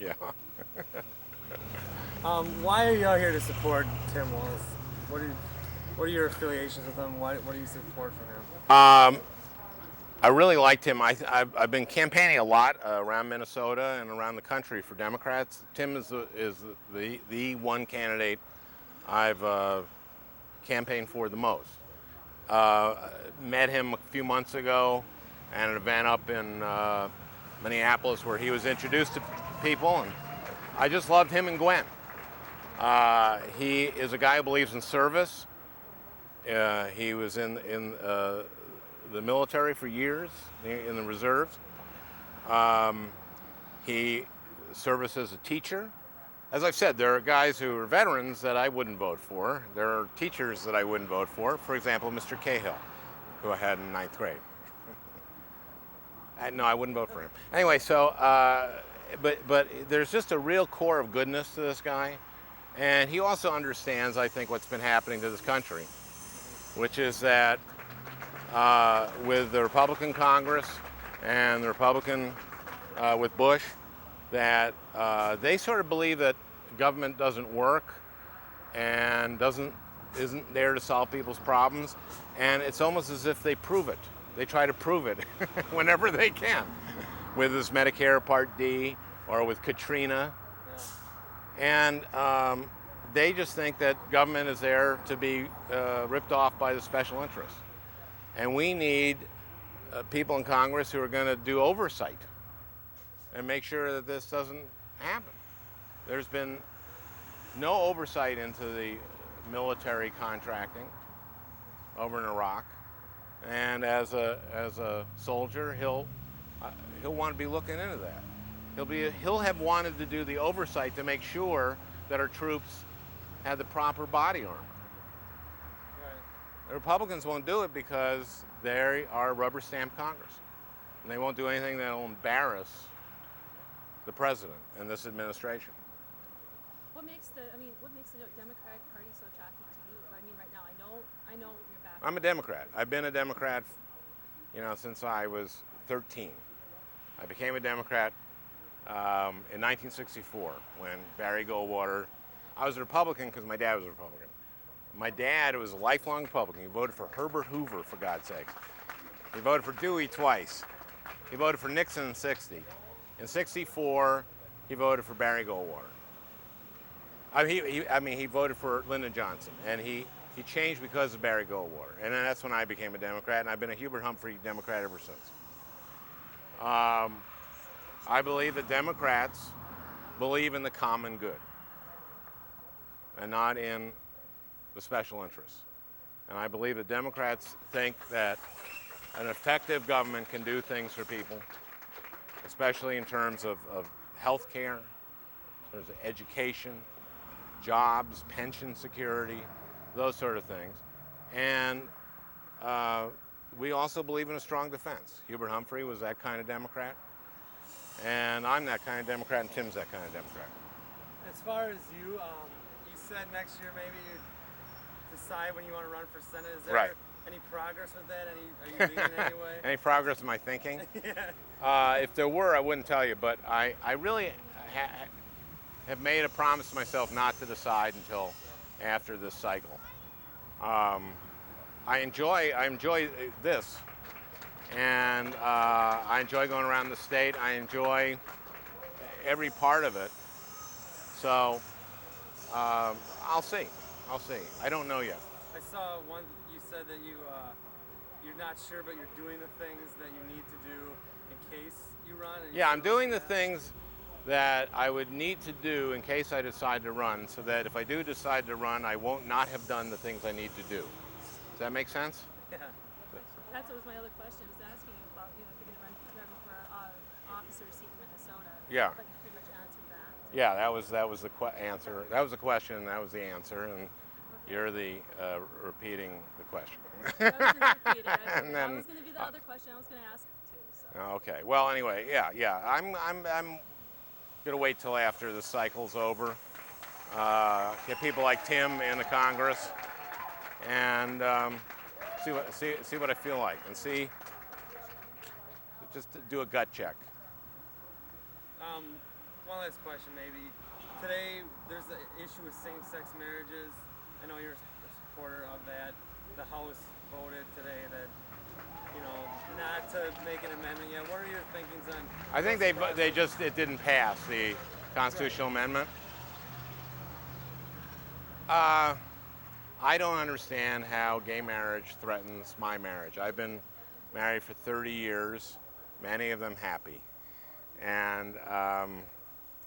Yeah. Why are you out here to support Tim Walz? What are, what are your affiliations with him? What do you support from him? I really liked him. I've been campaigning a lot around Minnesota and around the country for Democrats. Tim is the one candidate I've campaigned for the most. Met him a few months ago at an event up in Minneapolis where he was introduced to people, and I just loved him and Gwen. He is a guy who believes in service. He was in the military for years, in the reserves. He served as a teacher. As I've said, there are guys who are veterans that I wouldn't vote for. There are teachers that I wouldn't vote for. For example, Mr. Cahill, who I had in ninth grade. No, I wouldn't vote for him. Anyway, so, but there's just a real core of goodness to this guy. And he also understands, I think, what's been happening to this country, which is that with the Republican Congress and the Republican with Bush, that they sort of believe that government doesn't work and isn't there to solve people's problems, and it's almost as if they prove it. They try to prove it whenever they can, with this Medicare Part D or with Katrina, and they just think that government is there to be ripped off by the special interests, and we need people in Congress who are going to do oversight and make sure that this doesn't happen. There's been no oversight into the military contracting over in Iraq, and as a soldier, he'll want to be looking into that. He'll have wanted to do the oversight to make sure that our troops had the proper body armor. Right. The Republicans won't do it because they are rubber stamp Congress, and they won't do anything that will embarrass the president and this administration. What makes the Democratic Party so attractive to you? I mean, right now, I know your background. I'm a Democrat. I've been a Democrat, since I was 13. I became a Democrat in 1964 when Barry Goldwater. I was a Republican because my dad was a Republican. My dad was a lifelong Republican. He voted for Herbert Hoover, for God's sakes. He voted for Dewey twice. He voted for Nixon in 60. In 64, he voted for Barry Goldwater. He voted for Lyndon Johnson, and he changed because of Barry Goldwater. And then that's when I became a Democrat, and I've been a Hubert Humphrey Democrat ever since. I believe that Democrats believe in the common good and not in the special interests. And I believe that Democrats think that an effective government can do things for people, especially in terms of health care, in terms of education, jobs, pension security, those sort of things. And we also believe in a strong defense. Hubert Humphrey was that kind of Democrat, and I'm that kind of Democrat, and Tim's that kind of Democrat. As far as you said next year maybe you decide when you want to run for Senate. Is there any progress with that? Are you leaning in any way? Any progress in my thinking? Yeah. If there were, I wouldn't tell you, but I really have made a promise to myself not to decide until after this cycle. I enjoy this, and I enjoy going around the state. I enjoy every part of it. So I'll see. I don't know yet. I saw one. You said that you're not sure, but you're doing the things that you need to do in case you run. Yeah, I'm doing the things that I would need to do in case I decide to run, so that if I do decide to run, I won't not have done the things I need to do. Does that make sense? Yeah. That was my other question. Was asking you about if you're going to run for officer seat in Minnesota. Yeah. But you pretty much answered that. Yeah, that was the answer. That was the question. That was the answer, and you're the repeating the question. I was going to repeat it. That was going to be the other question I was going to ask too. So. Okay. Well, anyway, yeah. I'm gonna wait till after the cycle's over. Get people like Tim in the Congress, and see what I feel like, and just do a gut check. one last question, maybe. Today, there's the issue with same-sex marriages. I know you're a supporter of that. The House voted today that, not to make an amendment yet. What are your thinkings on? I think it didn't pass the constitutional amendment. I don't understand how gay marriage threatens my marriage. I've been married for 30 years, many of them happy. And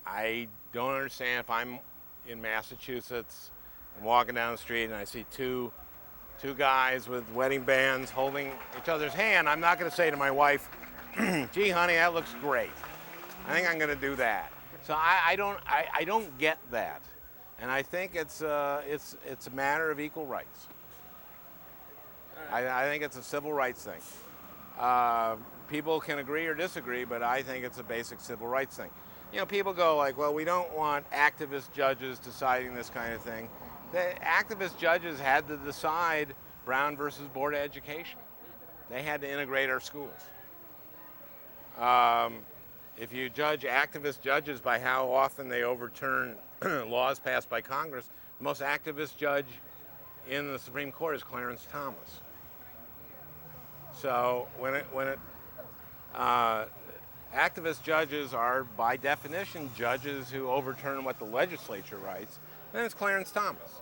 I don't understand if I'm in Massachusetts and walking down the street and I see two guys with wedding bands holding each other's hand, I'm not going to say to my wife, gee, honey, that looks great. I think I'm going to do that. So I don't get that. And I think it's a matter of equal rights. I think it's a civil rights thing. People can agree or disagree, but I think it's a basic civil rights thing. People go like, well, we don't want activist judges deciding this kind of thing. The activist judges had to decide Brown versus Board of Education. They had to integrate our schools. If you judge activist judges by how often they overturn laws passed by Congress, the most activist judge in the Supreme Court is Clarence Thomas. So activist judges are, by definition, judges who overturn what the legislature writes, then it's Clarence Thomas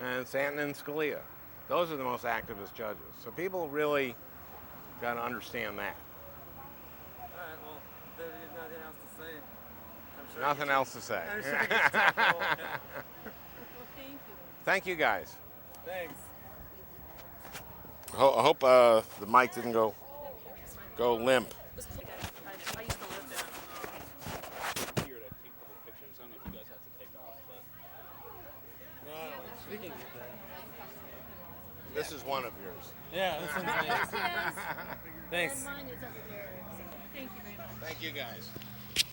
and it's Antonin Scalia. Those are the most activist judges. So people really got to understand that. All right, well, there's nothing else to say. I'm sure Nothing else to say. I'm sure you can talk about that. Well, thank you. Thank you, guys. Thanks. I hope the mic didn't go limp. I used to live there. Here to take a couple pictures. I don't know if you guys have to take off, but We can get that. This is one of yours. Yeah, this one's nice. Yes, Thanks. and mine is over there. So thank you very much. Thank you, guys.